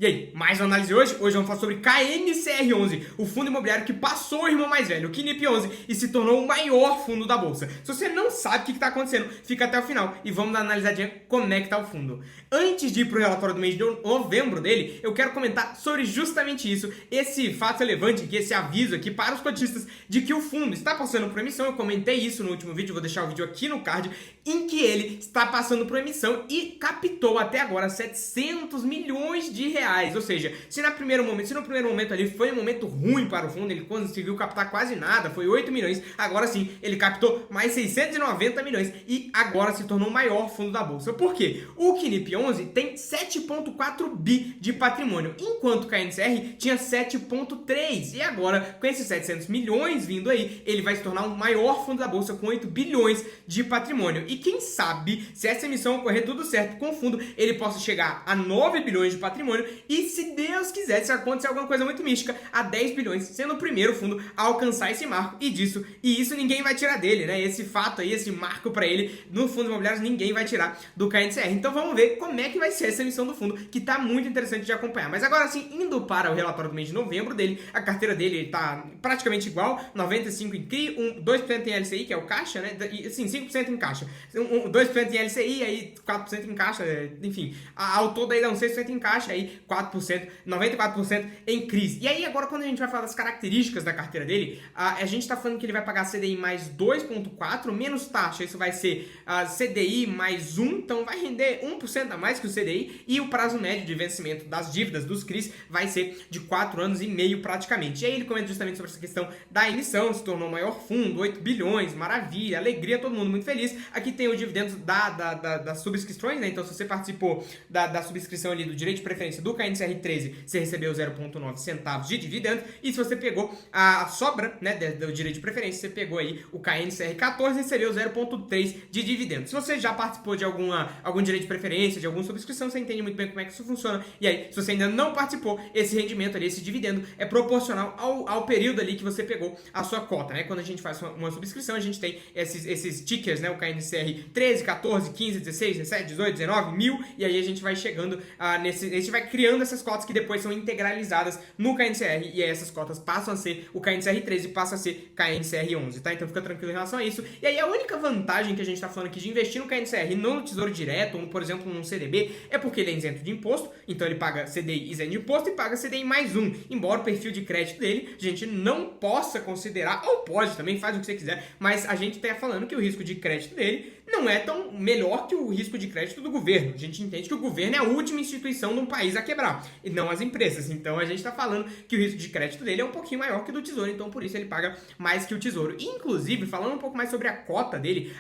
E aí, mais uma análise hoje? Hoje vamos falar sobre KNCR11, o fundo imobiliário que passou o irmão mais velho, o KNIP11, e se tornou o maior fundo da bolsa. Se você não sabe o que está acontecendo, fica até o final e vamos dar uma analisadinha como é que está o fundo. Antes de ir para o relatório do mês de novembro dele, eu quero comentar sobre justamente isso, esse fato relevante aqui, esse aviso aqui para os cotistas de que o fundo está passando por emissão. Eu comentei isso no último vídeo, vou deixar o vídeo aqui no card, em que ele está passando por emissão e captou até agora 700 milhões de reais. Ou seja, se no primeiro momento ali foi um momento ruim para o fundo, ele conseguiu captar quase nada, foi 8 milhões, agora sim, ele captou mais 690 milhões e agora se tornou o maior fundo da bolsa. Por quê? O KNIP11 tem 7,4 bi de patrimônio, enquanto o KNCR tinha 7,3, e agora, com esses 700 milhões vindo aí, ele vai se tornar o maior fundo da bolsa com 8 bilhões de patrimônio. E quem sabe, se essa emissão ocorrer tudo certo com o fundo, ele possa chegar a 9 bilhões de patrimônio e, se Deus quiser, se acontecer alguma coisa muito mística, a 10 bilhões, sendo o primeiro fundo a alcançar esse marco. E isso ninguém vai tirar dele, né? Esse fato aí, esse marco para ele no fundo imobiliário, ninguém vai tirar do KNCR. Então vamos ver como é que vai ser essa emissão do fundo, que tá muito interessante de acompanhar. Mas agora sim, indo para o relatório do mês de novembro dele, a carteira dele tá praticamente igual, 95 em CRI, 2% em LCI, que é o caixa, né? E assim, 5% em caixa, 2% em LCI, aí 4% em caixa, enfim, ao todo aí dá uns 6% em caixa, aí 4%, 94% em CRIs. E aí agora quando a gente vai falar das características da carteira dele, a gente está falando que ele vai pagar CDI mais 2,4 menos taxa, isso vai ser CDI mais 1, então vai render 1% a mais que o CDI, e o prazo médio de vencimento das dívidas dos CRIs vai ser de 4 anos e meio praticamente. E aí ele comenta justamente sobre essa questão da emissão, se tornou o maior fundo, 8 bilhões, maravilha, alegria, todo mundo muito feliz. Aqui tem os dividendos das subscrições, né? Então se você participou da subscrição ali do direito de preferência do KNCR13, você recebeu 0,9 centavos de dividendo, e se você pegou a sobra, né, do direito de preferência, você pegou aí o KNCR14 e recebeu 0,3 de dividendo. Se você já participou de algum direito de preferência, de alguma subscrição, você entende muito bem como é que isso funciona. E aí, se você ainda não participou, esse rendimento ali, esse dividendo, é proporcional ao período ali que você pegou a sua cota, né? Quando a gente faz uma subscrição, a gente tem esses tickers, né? O KNCR 13, 14, 15, 16, 17, 18, 19, 1000, e aí a gente vai chegando a gente vai criando essas cotas que depois são integralizadas no KNCR, e aí essas cotas passam a ser o KNCR 13 e passa a ser KNCR 11, tá? Então fica tranquilo em relação a isso. E aí a única vantagem que a gente tá falando aqui de investir no KNCR e não no Tesouro Direto, ou por exemplo num CDB, é porque ele é isento de imposto, então ele paga CDI isento de imposto e paga CDI mais 1, embora o perfil de crédito dele a gente não possa considerar, ou pode também, faz o que você quiser, mas a gente tá falando que o risco de crédito dele não é tão melhor que o risco de crédito do governo. A gente entende que o governo é a última instituição de um país a quebrar, e não as empresas. Então a gente está falando que o risco de crédito dele é um pouquinho maior que o do Tesouro, então por isso ele paga mais que o Tesouro. Inclusive, falando um pouco mais sobre a cota dele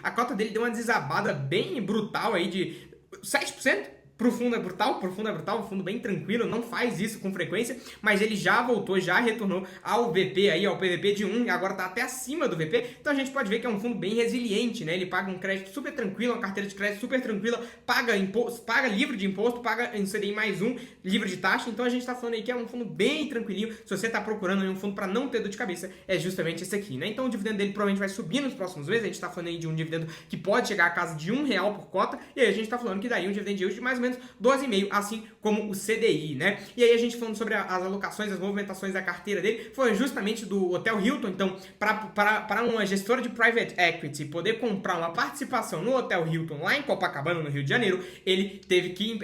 deu uma desabada bem brutal aí de 7%. Pro fundo é brutal, um fundo bem tranquilo, não faz isso com frequência, mas ele já voltou, já retornou ao VP aí, ao PVP de 1, e agora tá até acima do VP, então a gente pode ver que é um fundo bem resiliente, né? Ele paga um crédito super tranquilo, uma carteira de crédito super tranquila, paga imposto, paga livre de imposto, paga em CDI mais 1, livre de taxa, então a gente tá falando aí que é um fundo bem tranquilinho. Se você tá procurando aí um fundo para não ter dor de cabeça, é justamente esse aqui, né? Então o dividendo dele provavelmente vai subir nos próximos meses, a gente tá falando aí de um dividendo que pode chegar a casa de R$1 por cota, e aí a gente tá falando que daria um dividend yield de mais ou menos 12,5, assim como o CDI, né? E aí a gente falando sobre as alocações, as movimentações da carteira dele, foi justamente do Hotel Hilton. Então, para uma gestora de private equity poder comprar uma participação no Hotel Hilton lá em Copacabana, no Rio de Janeiro, ele teve que,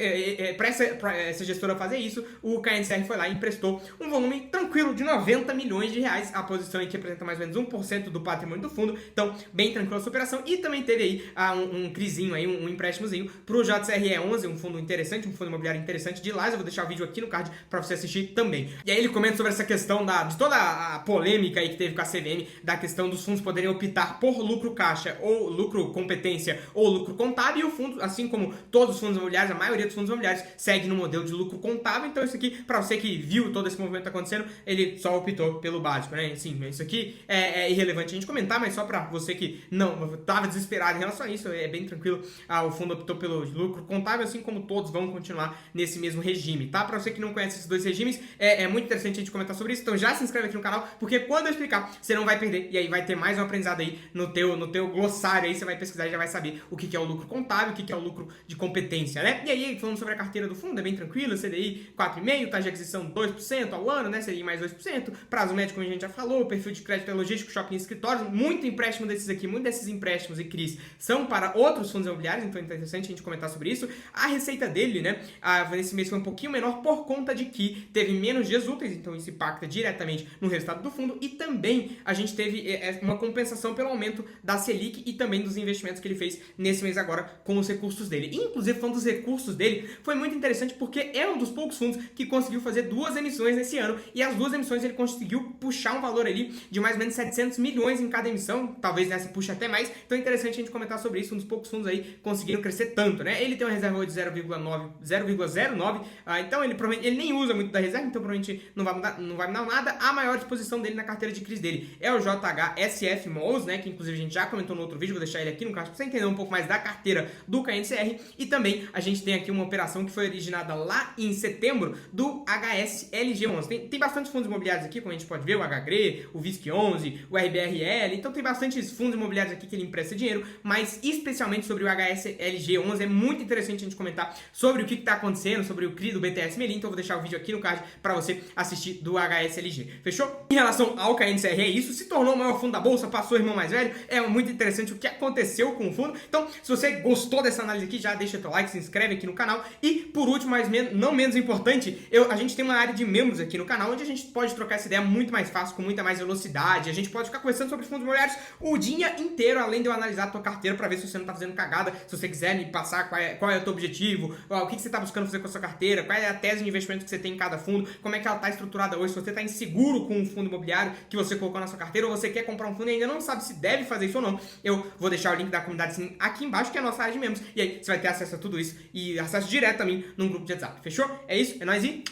para essa gestora fazer isso, o KNCR foi lá e emprestou um volume tranquilo de 90 milhões de reais, a posição aí que representa mais ou menos 1% do patrimônio do fundo. Então, bem tranquila essa operação, e também teve aí um CRIzinho aí, um empréstimozinho pro JCRE11, um fundo interessante, um fundo imobiliário interessante de lá. Eu vou deixar o vídeo aqui no card para você assistir também. E aí ele comenta sobre essa questão de toda a polêmica aí que teve com a CVM, da questão dos fundos poderem optar por lucro caixa, ou lucro competência, ou lucro contábil, e o fundo, assim como todos os fundos imobiliários, a maioria dos fundos imobiliários segue no modelo de lucro contábil. Então isso aqui, para você que viu todo esse movimento acontecendo, ele só optou pelo básico, né? Sim, isso aqui é irrelevante a gente comentar, mas só para você que não estava desesperado em relação a isso, é bem tranquilo. O fundo optou pelo lucro contábil, assim como todos vão continuar nesse mesmo regime, tá? Pra você que não conhece esses dois regimes, é muito interessante a gente comentar sobre isso, então já se inscreve aqui no canal, porque quando eu explicar, você não vai perder, e aí vai ter mais um aprendizado aí no teu glossário, aí você vai pesquisar e já vai saber o que é o lucro contábil, o que é o lucro de competência, né? E aí, falando sobre a carteira do fundo, é bem tranquilo, CDI 4,5%, taxa de aquisição 2% ao ano, né? CDI mais 2%, prazo médio, como a gente já falou, perfil de crédito é logístico, shopping e escritório, muito empréstimo desses aqui, muitos desses empréstimos e CRIs são para outros fundos imobiliários, então é interessante a gente comentar sobre isso. A receita dele, né, nesse mês foi um pouquinho menor por conta de que teve menos dias úteis, então isso impacta diretamente no resultado do fundo, e também a gente teve uma compensação pelo aumento da Selic e também dos investimentos que ele fez nesse mês agora com os recursos dele. E, inclusive, falando dos recursos dele, foi muito interessante porque é um dos poucos fundos que conseguiu fazer 2 emissões nesse ano, e as 2 emissões ele conseguiu puxar um valor ali de mais ou menos 700 milhões em cada emissão, talvez nessa puxa até mais, então é interessante a gente comentar sobre isso, um dos poucos fundos aí conseguiram crescer tanto, né? Ele tem uma reserva de 0,09, então ele provavelmente ele nem usa muito da reserva, então provavelmente não vai mudar nada. A maior exposição dele na carteira de CRIs dele é o JHSF Malls, né, que inclusive a gente já comentou no outro vídeo, vou deixar ele aqui no caso para você entender um pouco mais da carteira do KNCR, e também a gente tem aqui uma operação que foi originada lá em setembro do HSLG11. Tem bastante fundos imobiliários aqui, como a gente pode ver, o HGRE, o VISC11, o RBRL, então tem bastantes fundos imobiliários aqui que ele empresta dinheiro, mas especialmente sobre o HSLG11 é muito interessante a gente comentar sobre o que está acontecendo, sobre o CRI do BTS Melim, então eu vou deixar o vídeo aqui no card para você assistir do HSLG, fechou? Em relação ao KNCR é isso, se tornou o maior fundo da bolsa, passou o irmão mais velho, é muito interessante o que aconteceu com o fundo, então se você gostou dessa análise aqui, já deixa teu like, se inscreve aqui no canal, e por último, mas não menos importante, a gente tem uma área de membros aqui no canal, onde a gente pode trocar essa ideia muito mais fácil, com muita mais velocidade, a gente pode ficar conversando sobre fundos imobiliários o dia inteiro, além de eu analisar a tua carteira para ver se você não está fazendo cagada, se você quiser me passar qual é o teu objetivo, o que você está buscando fazer com a sua carteira, qual é a tese de investimento que você tem em cada fundo, como é que ela está estruturada hoje, se você está inseguro com um fundo imobiliário que você colocou na sua carteira, ou você quer comprar um fundo e ainda não sabe se deve fazer isso ou não, eu vou deixar o link da comunidade sim, aqui embaixo, que é a nossa área de membros, e aí você vai ter acesso a tudo isso e acesso direto a mim num grupo de WhatsApp, fechou? É isso, é nóis e